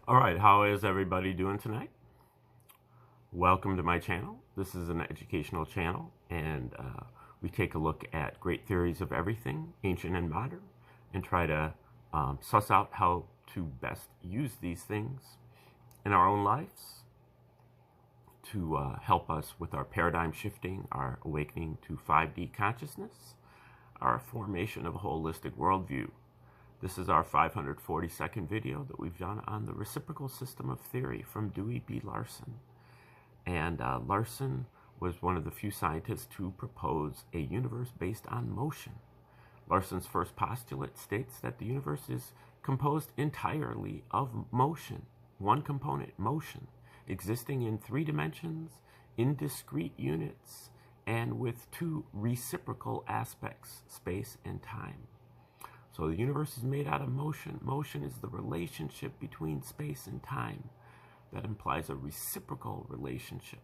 All right, how is everybody doing tonight? Welcome to my channel. This is an educational channel, and we take a look at great theories of everything, ancient and modern, and try to suss out how to best use these things in our own lives to help us with our paradigm shifting, our awakening to 5D consciousness, our formation of a holistic worldview. This is our 542nd video that we've done on the reciprocal system of theory from Dewey B. Larson. And Larson was one of the few scientists to propose a universe based on motion. Larson's first postulate states that the universe is composed entirely of motion, one component, motion, existing in 3 dimensions, in discrete units, and with 2 reciprocal aspects, space and time. So the universe is made out of motion. Motion is the relationship between space and time. That implies a reciprocal relationship.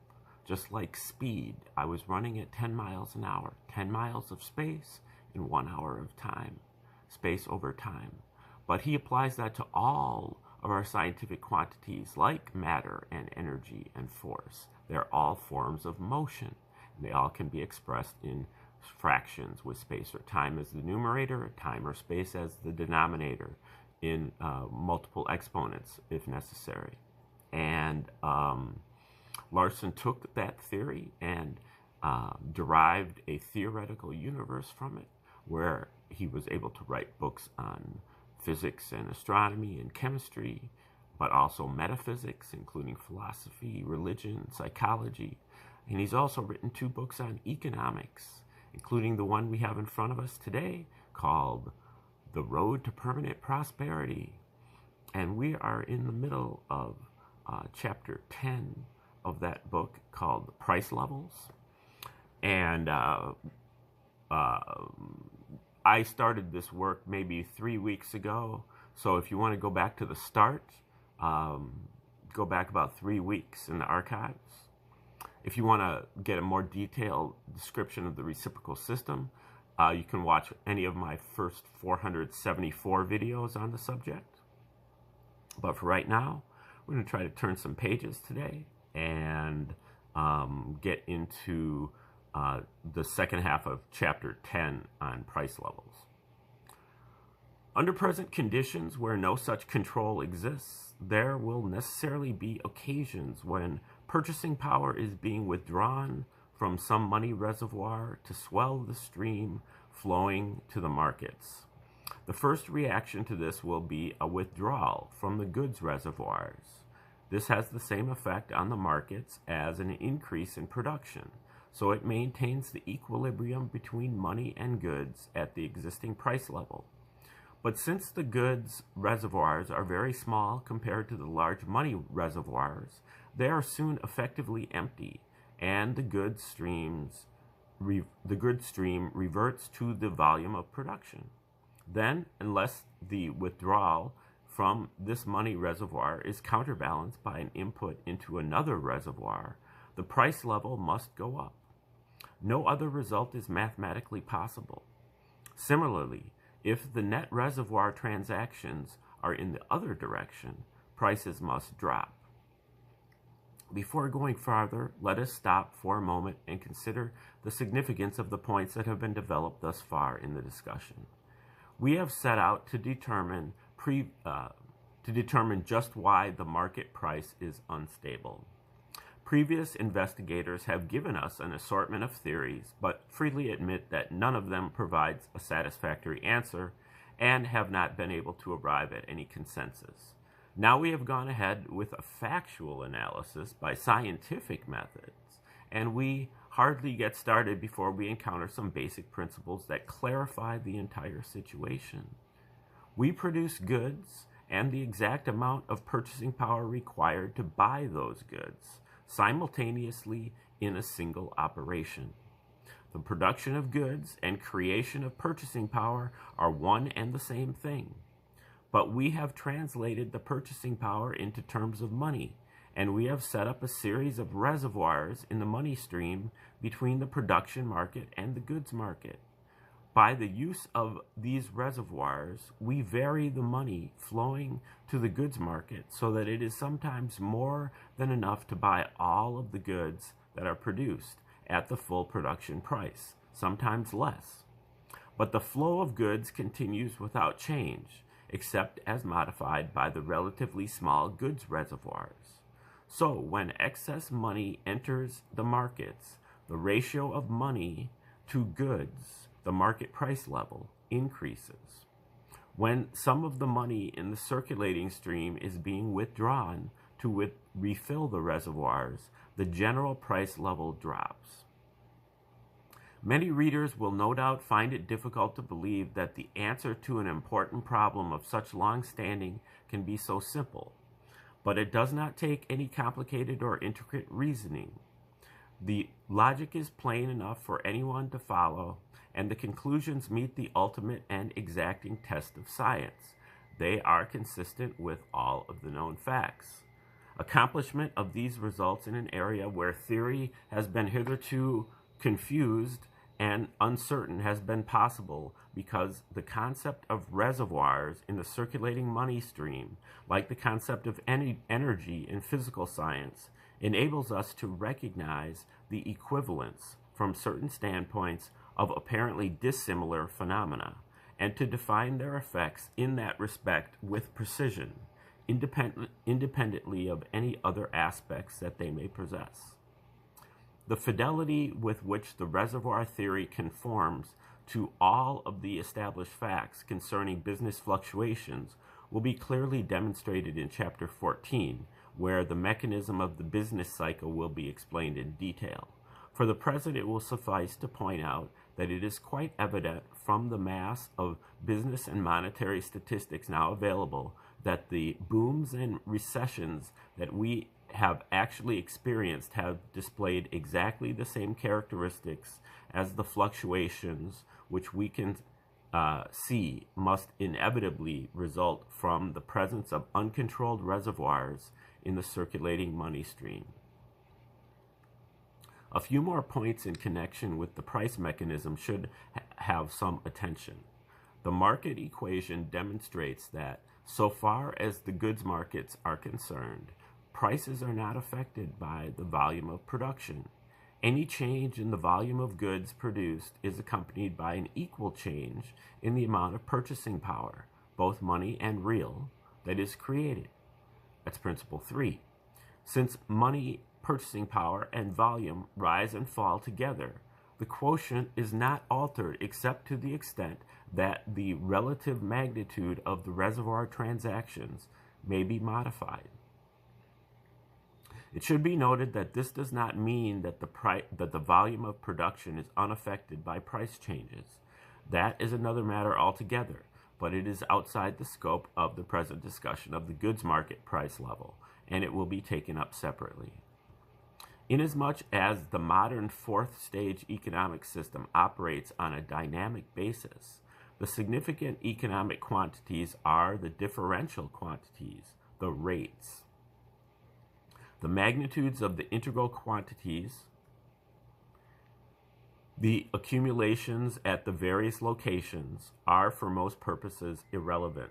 Just like speed, I was running at 10 miles an hour. 10 miles of space in 1 hour of time. Space over time. But he applies that to all of our scientific quantities like matter and energy and force. They're all forms of motion. And they all can be expressed in fractions with space or time as the numerator, time or space as the denominator, in multiple exponents if necessary. And Larson took that theory and derived a theoretical universe from it, where he was able to write books on physics and astronomy and chemistry, but also metaphysics, including philosophy, religion, psychology. And he's also written 2 books on economics, including the one we have in front of us today called The Road to Permanent Prosperity. And we are in the middle of chapter 10 of that book called Price Levels. And I started this work maybe 3 weeks ago. So if you want to go back to the start, go back about 3 weeks in the archives. If you want to get a more detailed description of the reciprocal system, you can watch any of my first 474 videos on the subject. But for right now, we're going to try to turn some pages today and get into the second half of chapter 10 on price levels. Under present conditions where no such control exists, there will necessarily be occasions when purchasing power is being withdrawn from some money reservoir to swell the stream flowing to the markets. The first reaction to this will be a withdrawal from the goods reservoirs. This has the same effect on the markets as an increase in production, so it maintains the equilibrium between money and goods at the existing price level. But since the goods reservoirs are very small compared to the large money reservoirs, they are soon effectively empty, and the goods stream reverts to the volume of production. Then, unless the withdrawal from this money reservoir is counterbalanced by an input into another reservoir, the price level must go up. No other result is mathematically possible. Similarly, if the net reservoir transactions are in the other direction, prices must drop. Before going farther, let us stop for a moment and consider the significance of the points that have been developed thus far in the discussion. We have set out to determine just why the market price is unstable. Previous investigators have given us an assortment of theories, but freely admit that none of them provides a satisfactory answer and have not been able to arrive at any consensus. Now we have gone ahead with a factual analysis by scientific methods, and we hardly get started before we encounter some basic principles that clarify the entire situation. We produce goods and the exact amount of purchasing power required to buy those goods simultaneously in a single operation. The production of goods and creation of purchasing power are one and the same thing. But we have translated the purchasing power into terms of money, and we have set up a series of reservoirs in the money stream between the production market and the goods market. By the use of these reservoirs, we vary the money flowing to the goods market so that it is sometimes more than enough to buy all of the goods that are produced at the full production price, sometimes less. But the flow of goods continues without change, except as modified by the relatively small goods reservoirs. So when excess money enters the markets, the ratio of money to goods, the market price level, increases. When some of the money in the circulating stream is being withdrawn to refill the reservoirs, the general price level drops. Many readers will no doubt find it difficult to believe that the answer to an important problem of such long standing can be so simple, but it does not take any complicated or intricate reasoning. The logic is plain enough for anyone to follow, and the conclusions meet the ultimate and exacting test of science. They are consistent with all of the known facts. Accomplishment of these results in an area where theory has been hitherto confused and uncertain has been possible because the concept of reservoirs in the circulating money stream, like the concept of energy in physical science, enables us to recognize the equivalence from certain standpoints of apparently dissimilar phenomena, and to define their effects in that respect with precision, independently of any other aspects that they may possess. The fidelity with which the reservoir theory conforms to all of the established facts concerning business fluctuations will be clearly demonstrated in Chapter 14, where the mechanism of the business cycle will be explained in detail. For the present, it will suffice to point out that it is quite evident from the mass of business and monetary statistics now available that the booms and recessions that we have actually experienced have displayed exactly the same characteristics as the fluctuations which we can see must inevitably result from the presence of uncontrolled reservoirs in the circulating money stream. A few more points in connection with the price mechanism should have some attention. The market equation demonstrates that, so far as the goods markets are concerned, prices are not affected by the volume of production. Any change in the volume of goods produced is accompanied by an equal change in the amount of purchasing power, both money and real, that is created. That's principle 3. Since money, purchasing power, and volume rise and fall together, the quotient is not altered except to the extent that the relative magnitude of the reservoir transactions may be modified. It should be noted that this does not mean that the volume of production is unaffected by price changes. That is another matter altogether, but it is outside the scope of the present discussion of the goods market price level, and it will be taken up separately. Inasmuch as the modern fourth stage economic system operates on a dynamic basis, the significant economic quantities are the differential quantities, the rates. The magnitudes of the integral quantities, the accumulations at the various locations, are for most purposes irrelevant.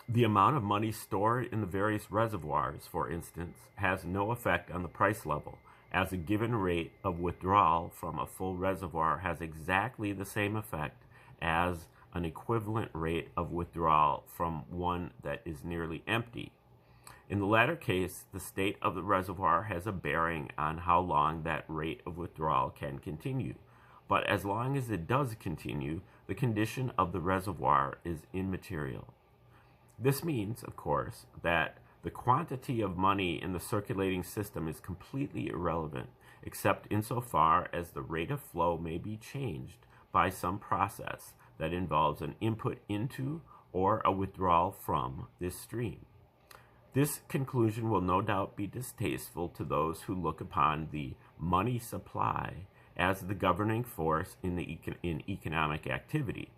The amount of money stored in the various reservoirs, for instance, has no effect on the price level, as a given rate of withdrawal from a full reservoir has exactly the same effect as an equivalent rate of withdrawal from one that is nearly empty. In the latter case, the state of the reservoir has a bearing on how long that rate of withdrawal can continue. But as long as it does continue, the condition of the reservoir is immaterial. This means, of course, that the quantity of money in the circulating system is completely irrelevant, except insofar as the rate of flow may be changed by some process that involves an input into or a withdrawal from this stream. This conclusion will no doubt be distasteful to those who look upon the money supply as the governing force in economic activity.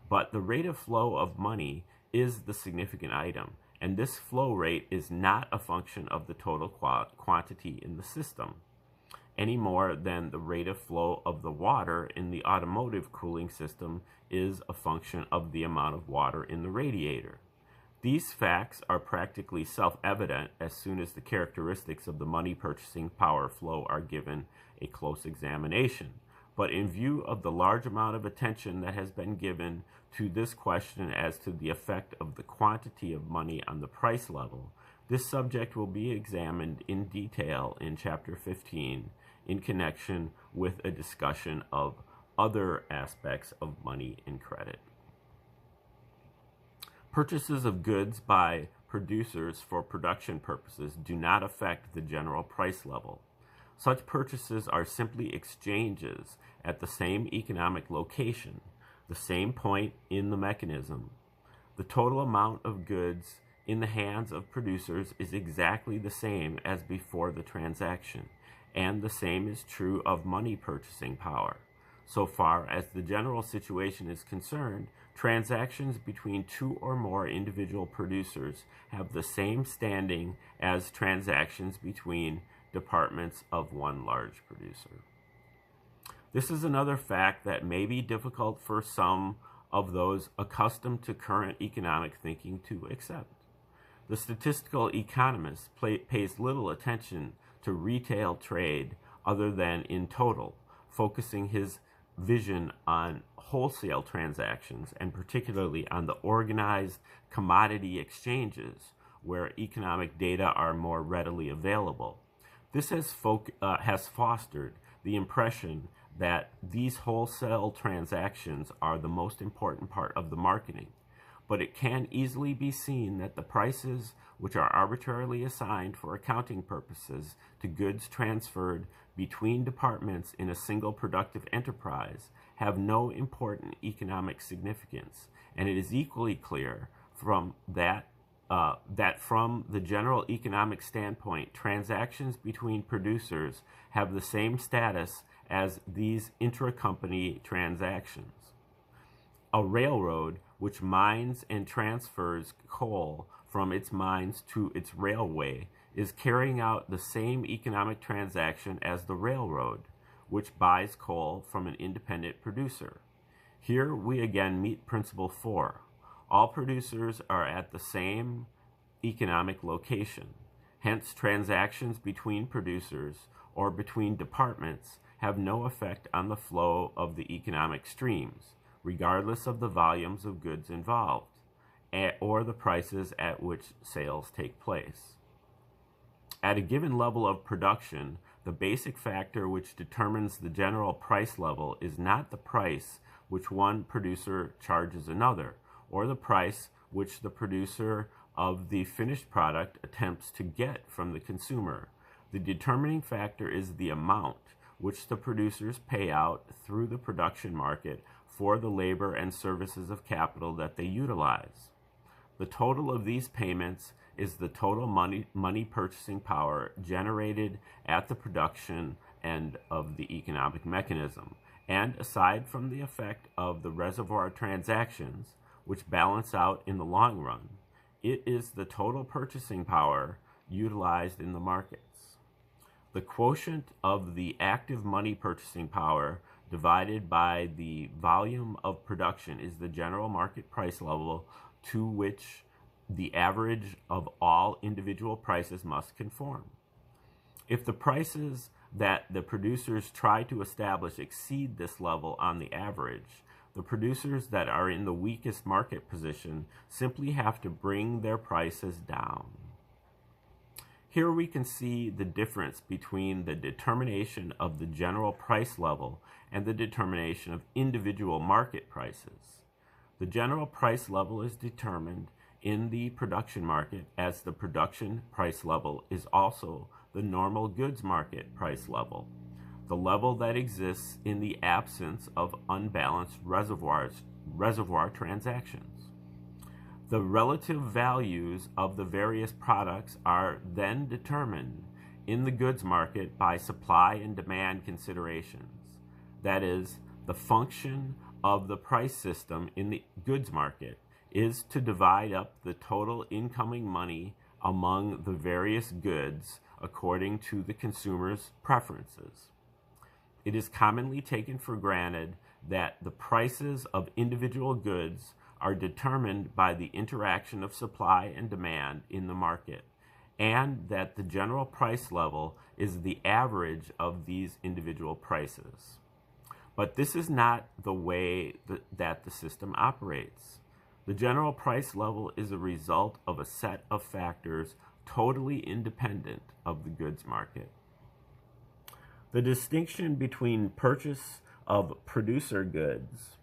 But the rate of flow of money is the significant item, and this flow rate is not a function of the total quantity in the system. any more than the rate of flow of the water in the automotive cooling system is a function of the amount of water in the radiator. These facts are practically self-evident as soon as the characteristics of the money purchasing power flow are given a close examination. But in view of the large amount of attention that has been given to this question as to the effect of the quantity of money on the price level, this subject will be examined in detail in Chapter 15 in connection with a discussion of other aspects of money and credit. Purchases of goods by producers for production purposes do not affect the general price level. Such purchases are simply exchanges at the same economic location, the same point in the mechanism. The total amount of goods in the hands of producers is exactly the same as before the transaction, and the same is true of money purchasing power. So far as the general situation is concerned, transactions between two or more individual producers have the same standing as transactions between departments of one large producer. This is another fact that may be difficult for some of those accustomed to current economic thinking to accept. The statistical economist pays little attention to retail trade other than in total, focusing his vision on wholesale transactions and particularly on the organized commodity exchanges where economic data are more readily available. This has fostered the impression that these wholesale transactions are the most important part of the marketing, but it can easily be seen that the prices which are arbitrarily assigned for accounting purposes to goods transferred between departments in a single productive enterprise have no important economic significance, and it is equally clear from that from the general economic standpoint, transactions between producers have the same status as these intra-company transactions. A railroad which mines and transfers coal from its mines to its railway is carrying out the same economic transaction as the railroad, which buys coal from an independent producer. Here we again meet Principle 4. All producers are at the same economic location. Hence, transactions between producers or between departments have no effect on the flow of the economic streams, regardless of the volumes of goods involved, or the prices at which sales take place. At a given level of production, the basic factor which determines the general price level is not the price which one producer charges another, or the price which the producer of the finished product attempts to get from the consumer. The determining factor is the amount which the producers pay out through the production market for the labor and services of capital that they utilize. The total of these payments is the total money purchasing power generated at the production end of the economic mechanism. And aside from the effect of the reservoir transactions, which balance out in the long run, it is the total purchasing power utilized in the markets. The quotient of the active money purchasing power divided by the volume of production is the general market price level to which the average of all individual prices must conform. If the prices that the producers try to establish exceed this level on the average, the producers that are in the weakest market position simply have to bring their prices down. Here we can see the difference between the determination of the general price level and the determination of individual market prices. The general price level is determined in the production market as the production price level is also the normal goods market price level, the level that exists in the absence of unbalanced reservoir transactions. The relative values of the various products are then determined in the goods market by supply and demand considerations. That is, the function of the price system in the goods market is to divide up the total incoming money among the various goods according to the consumer's preferences. It is commonly taken for granted that the prices of individual goods are determined by the interaction of supply and demand in the market, and that the general price level is the average of these individual prices. But this is not the way that the system operates. The general price level is a result of a set of factors totally independent of the goods market. The distinction between purchase of producer goods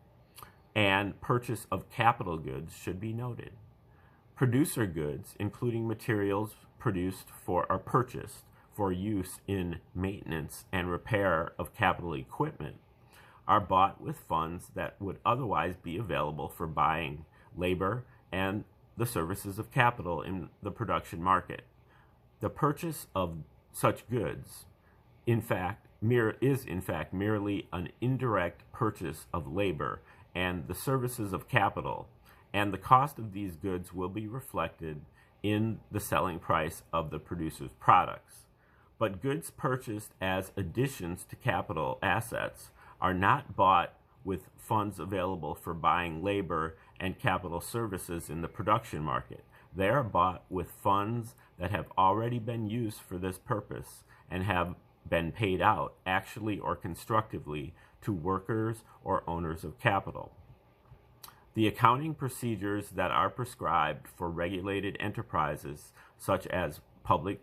and purchase of capital goods should be noted. Producer goods, including materials produced for or purchased for use in maintenance and repair of capital equipment, are bought with funds that would otherwise be available for buying labor and the services of capital in the production market. The purchase of such goods, is in fact merely an indirect purchase of labor and the services of capital, and the cost of these goods will be reflected in the selling price of the producer's products. But goods purchased as additions to capital assets are not bought with funds available for buying labor and capital services in the production market. They are bought with funds that have already been used for this purpose and have been paid out, actually or constructively, to workers or owners of capital. The accounting procedures that are prescribed for regulated enterprises, such as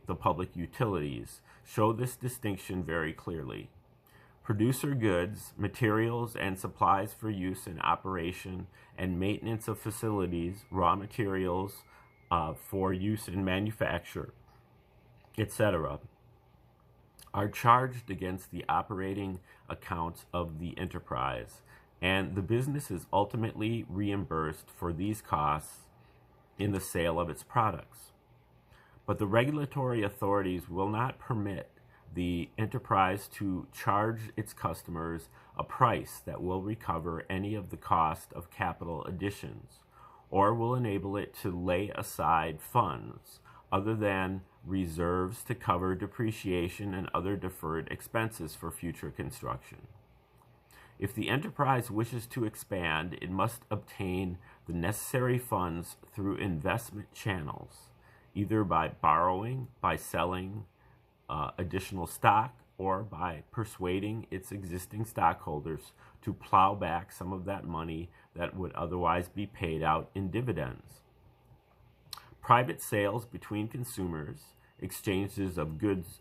the public utilities, show this distinction very clearly. Producer goods, materials, and supplies for use in operation and maintenance of facilities, raw materials for use in manufacture, etc., are charged against the operating accounts of the enterprise, and the business is ultimately reimbursed for these costs in the sale of its products. But the regulatory authorities will not permit the enterprise to charge its customers a price that will recover any of the cost of capital additions, or will enable it to lay aside funds other than reserves to cover depreciation and other deferred expenses for future construction. If the enterprise wishes to expand, it must obtain the necessary funds through investment channels, either by borrowing, by selling additional stock, or by persuading its existing stockholders to plow back some of that money that would otherwise be paid out in dividends. Private sales between consumers, exchange of goods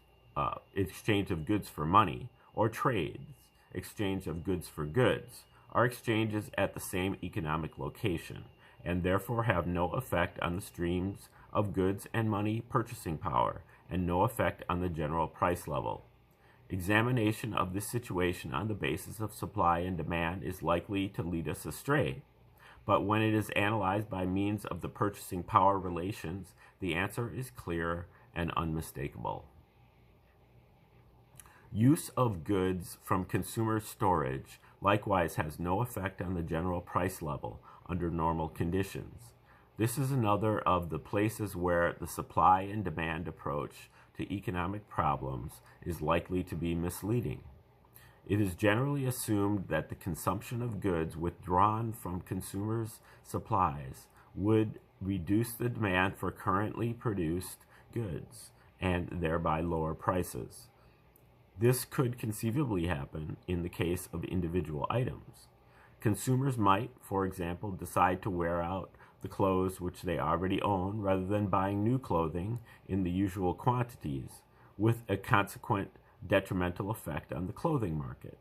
for money, or trades, exchange of goods for goods, are exchanges at the same economic location, and therefore have no effect on the streams of goods and money purchasing power, and no effect on the general price level. Examination of this situation on the basis of supply and demand is likely to lead us astray, but when it is analyzed by means of the purchasing power relations, the answer is clear and unmistakable. Use of goods from consumer storage likewise has no effect on the general price level under normal conditions. This is another of the places where the supply and demand approach to economic problems is likely to be misleading. It is generally assumed that the consumption of goods withdrawn from consumers' supplies would reduce the demand for currently produced goods and thereby lower prices. This could conceivably happen in the case of individual items. Consumers might, for example, decide to wear out the clothes which they already own rather than buying new clothing in the usual quantities, with a consequent detrimental effect on the clothing market.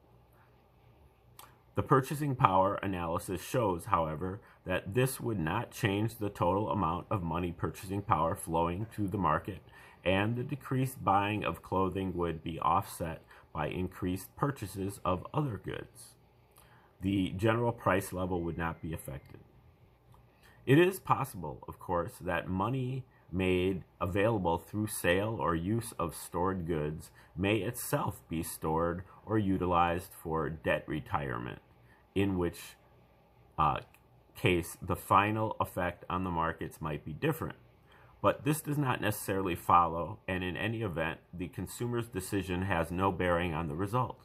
The purchasing power analysis shows, however, that this would not change the total amount of money purchasing power flowing to the market, and the decreased buying of clothing would be offset by increased purchases of other goods. The general price level would not be affected. It is possible, of course, that money made available through sale or use of stored goods may itself be stored or utilized for debt retirement, in which case the final effect on the markets might be different. But this does not necessarily follow, and in any event, the consumer's decision has no bearing on the result.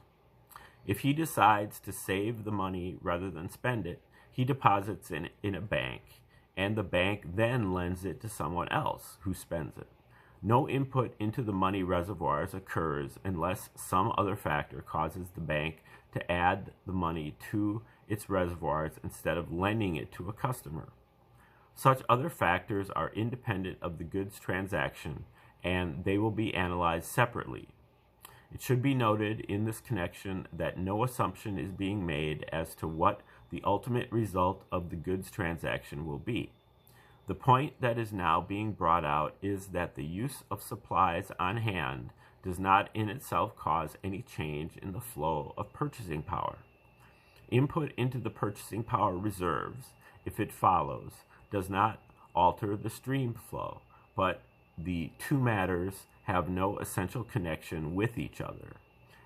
If he decides to save the money rather than spend it, he deposits it in a bank, and the bank then lends it to someone else who spends it. No input into the money reservoirs occurs unless some other factor causes the bank to add the money to its reservoirs instead of lending it to a customer. Such other factors are independent of the goods transaction, and they will be analyzed separately. It should be noted in this connection that no assumption is being made as to what the ultimate result of the goods transaction will be. The point that is now being brought out is that the use of supplies on hand does not in itself cause any change in the flow of purchasing power. Input into the purchasing power reserves, if it follows, does not alter the stream flow, but the two matters have no essential connection with each other,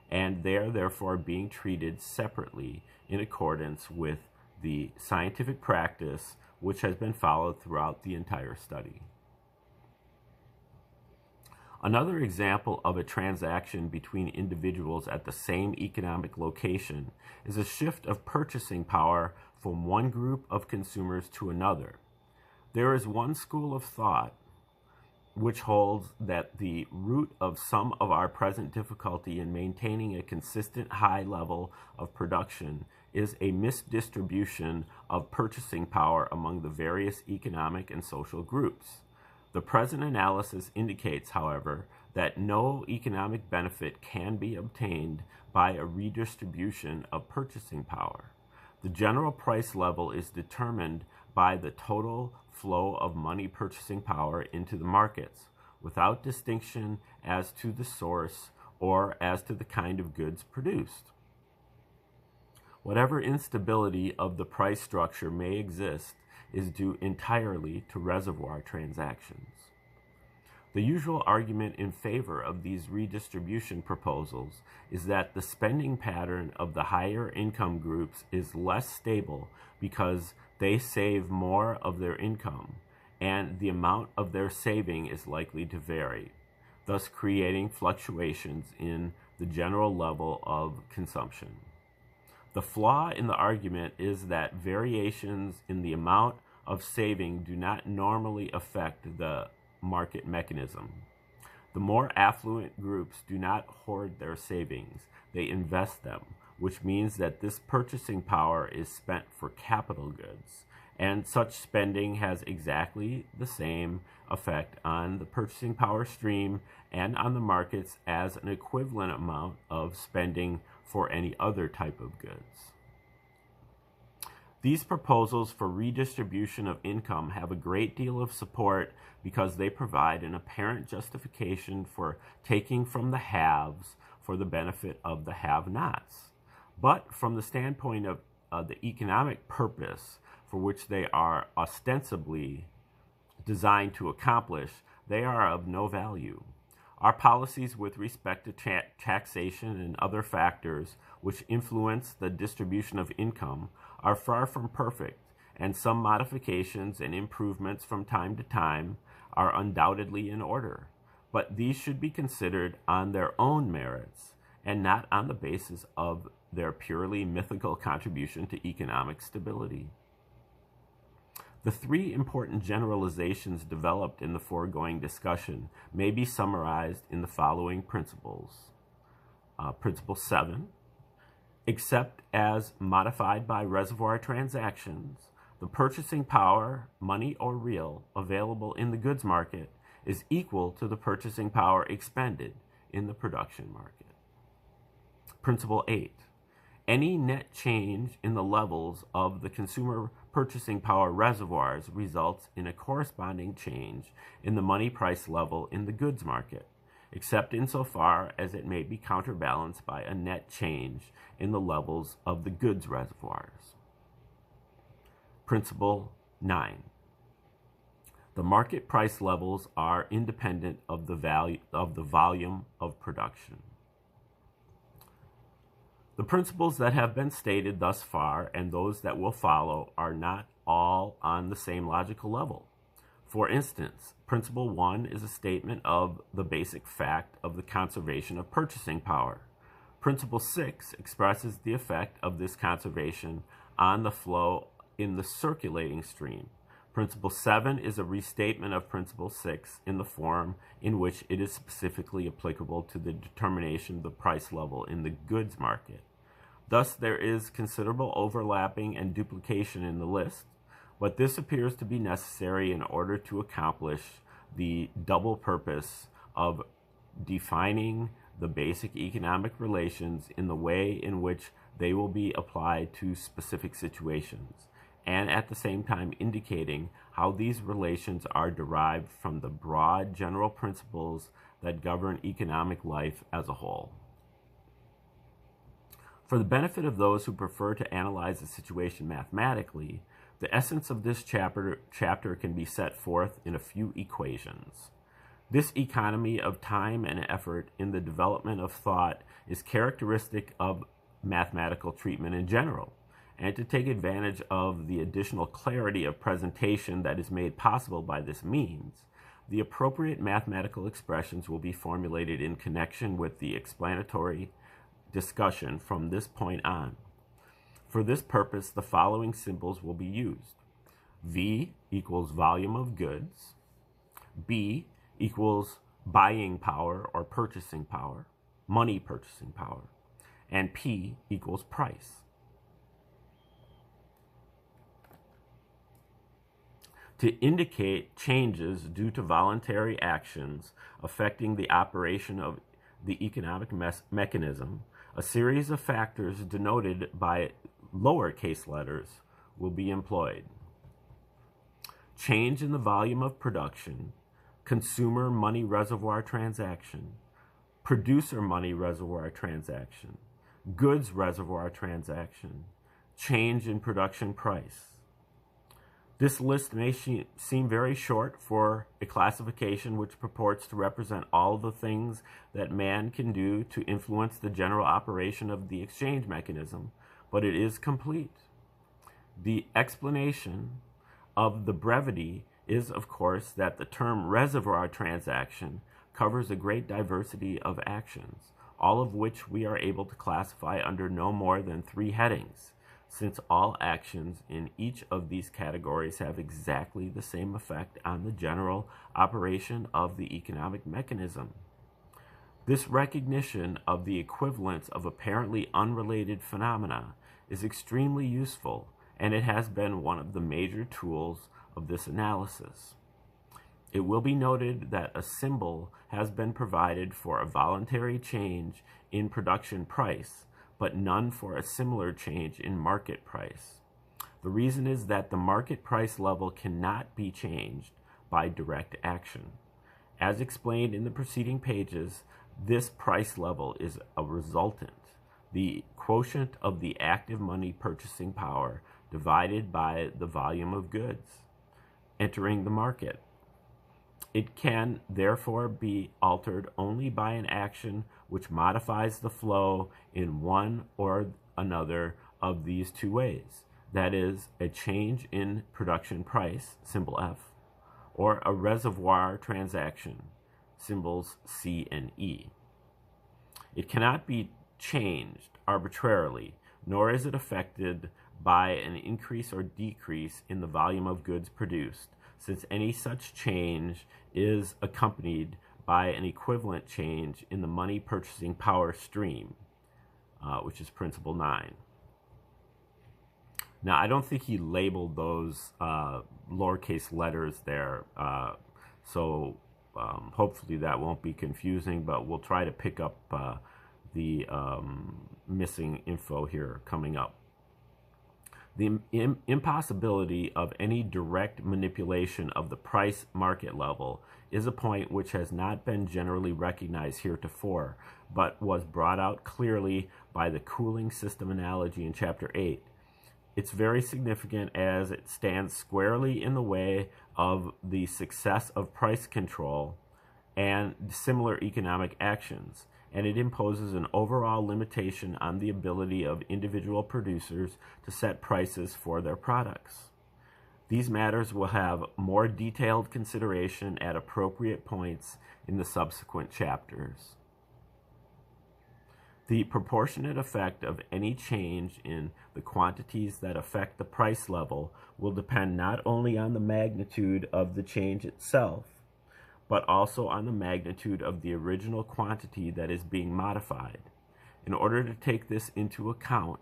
and they are therefore being treated separately in accordance with the scientific practice which has been followed throughout the entire study. Another example of a transaction between individuals at the same economic location is a shift of purchasing power from one group of consumers to another. There is one school of thought which holds that the root of some of our present difficulty in maintaining a consistent high level of production is a misdistribution of purchasing power among the various economic and social groups. The present analysis indicates, however, that no economic benefit can be obtained by a redistribution of purchasing power. The general price level is determined by the total flow of money purchasing power into the markets, without distinction as to the source or as to the kind of goods produced. Whatever instability of the price structure may exist is due entirely to reservoir transactions. The usual argument in favor of these redistribution proposals is that the spending pattern of the higher income groups is less stable because they save more of their income, and the amount of their saving is likely to vary, thus creating fluctuations in the general level of consumption. The flaw in the argument is that variations in the amount of saving do not normally affect the market mechanism. The more affluent groups do not hoard their savings, they invest them, which means that this purchasing power is spent for capital goods, and such spending has exactly the same effect on the purchasing power stream and on the markets as an equivalent amount of spending for any other type of goods. These proposals for redistribution of income have a great deal of support because they provide an apparent justification for taking from the haves for the benefit of the have-nots. But from the standpoint of the economic purpose for which they are ostensibly designed to accomplish, they are of no value. Our policies with respect to taxation and other factors which influence the distribution of income are far from perfect, and some modifications and improvements from time to time are undoubtedly in order. But these should be considered on their own merits and not on the basis of their purely mythical contribution to economic stability. The three important generalizations developed in the foregoing discussion may be summarized in the following principles. Principle 7, except as modified by reservoir transactions, the purchasing power, money or real, available in the goods market is equal to the purchasing power expended in the production market. Principle 8, any net change in the levels of the consumer purchasing power reservoirs results in a corresponding change in the money price level in the goods market, except insofar as it may be counterbalanced by a net change in the levels of the goods reservoirs. Principle 9. The market price levels are independent of the volume of production. The principles that have been stated thus far and those that will follow are not all on the same logical level. For instance, Principle 1 is a statement of the basic fact of the conservation of purchasing power. Principle 6 expresses the effect of this conservation on the flow in the circulating stream. Principle 7 is a restatement of Principle 6 in the form in which it is specifically applicable to the determination of the price level in the goods market. Thus, there is considerable overlapping and duplication in the list, but this appears to be necessary in order to accomplish the double purpose of defining the basic economic relations in the way in which they will be applied to specific situations, and at the same time indicating how these relations are derived from the broad general principles that govern economic life as a whole. For the benefit of those who prefer to analyze the situation mathematically, the essence of this chapter can be set forth in a few equations. This economy of time and effort in the development of thought is characteristic of mathematical treatment in general, and to take advantage of the additional clarity of presentation that is made possible by this means, the appropriate mathematical expressions will be formulated in connection with the explanatory discussion from this point on. For this purpose, the following symbols will be used. V equals volume of goods. B equals buying power or purchasing power, money purchasing power. And P equals price. To indicate changes due to voluntary actions affecting the operation of the economic mechanism, a series of factors denoted by lowercase letters will be employed. Change in the volume of production, consumer money reservoir transaction, producer money reservoir transaction, goods reservoir transaction, change in production price. This list may seem very short for a classification which purports to represent all the things that man can do to influence the general operation of the exchange mechanism, but it is complete. The explanation of the brevity is, of course, that the term reservoir transaction covers a great diversity of actions, all of which we are able to classify under no more than 3 headings, since all actions in each of these categories have exactly the same effect on the general operation of the economic mechanism. This recognition of the equivalence of apparently unrelated phenomena is extremely useful, and it has been one of the major tools of this analysis. It will be noted that a symbol has been provided for a voluntary change in production price, but none for a similar change in market price. The reason is that the market price level cannot be changed by direct action. As explained in the preceding pages, this price level is a resultant, the quotient of the active money purchasing power divided by the volume of goods entering the market. It can therefore be altered only by an action which modifies the flow in one or another of these 2 ways. That is, a change in production price, symbol F, or a reservoir transaction, symbols C and E. It cannot be changed arbitrarily, nor is it affected by an increase or decrease in the volume of goods produced, since any such change is accompanied by an equivalent change in the money purchasing power stream, which is Principle 9. Now, I don't think he labeled those lowercase letters there, so hopefully that won't be confusing, but we'll try to pick up the missing info here coming up. The impossibility of any direct manipulation of the price market level is a point which has not been generally recognized heretofore, but was brought out clearly by the cooling system analogy in Chapter 8. It's very significant as it stands squarely in the way of the success of price control and similar economic actions, and it imposes an overall limitation on the ability of individual producers to set prices for their products. These matters will have more detailed consideration at appropriate points in the subsequent chapters. The proportionate effect of any change in the quantities that affect the price level will depend not only on the magnitude of the change itself, but also on the magnitude of the original quantity that is being modified. In order to take this into account,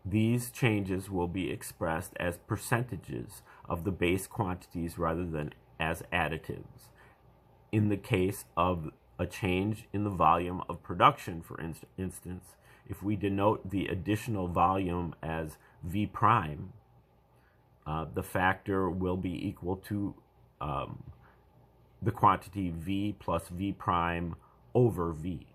these changes will be expressed as percentages of the base quantities rather than as additives. In the case of a change in the volume of production, for instance, if we denote the additional volume as V prime, the factor will be equal to the quantity V plus V prime over V.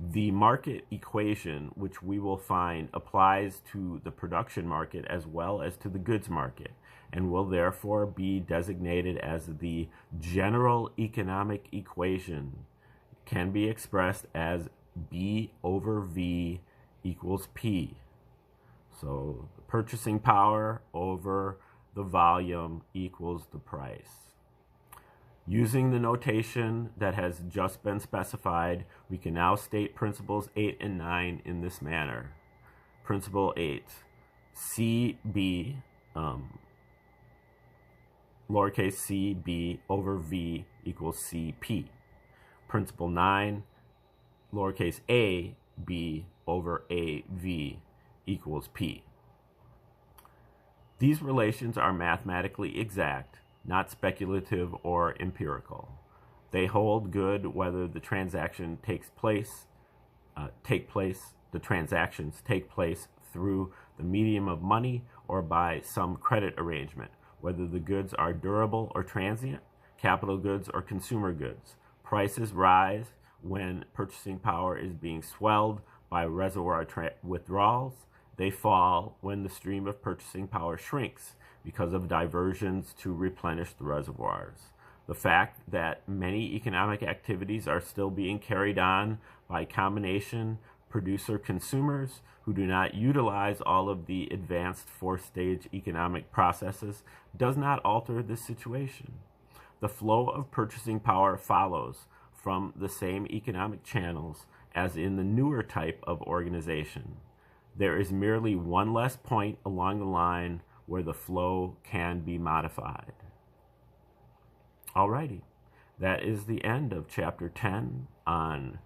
The market equation, which we will find, applies to the production market as well as to the goods market, and will therefore be designated as the general economic equation. It can be expressed as B over V equals P. So the purchasing power over the volume equals the price. Using the notation that has just been specified, we can now state principles 8 and 9 in this manner. Principle 8, CB, lowercase cb over V equals CP. Principle 9, lowercase a b over AV equals P. These relations are mathematically exact, not speculative or empirical. They hold good whether the transaction the transactions take place through the medium of money or by some credit arrangement, whether the goods are durable or transient, capital goods or consumer goods. Prices rise when purchasing power is being swelled by reservoir withdrawals. They fall when the stream of purchasing power shrinks because of diversions to replenish the reservoirs. The fact that many economic activities are still being carried on by combination producer-consumers who do not utilize all of the advanced fourth-stage economic processes does not alter this situation. The flow of purchasing power follows from the same economic channels as in the newer type of organization. There is merely one less point along the line where the flow can be modified. Alrighty, that is the end of Chapter 10 on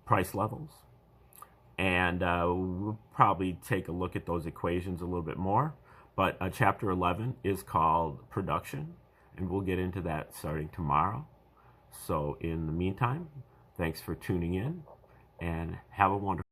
price levels. And we'll probably take a look at those equations a little bit more. But Chapter 11 is called Production, and we'll get into that starting tomorrow. So in the meantime, thanks for tuning in, and have a wonderful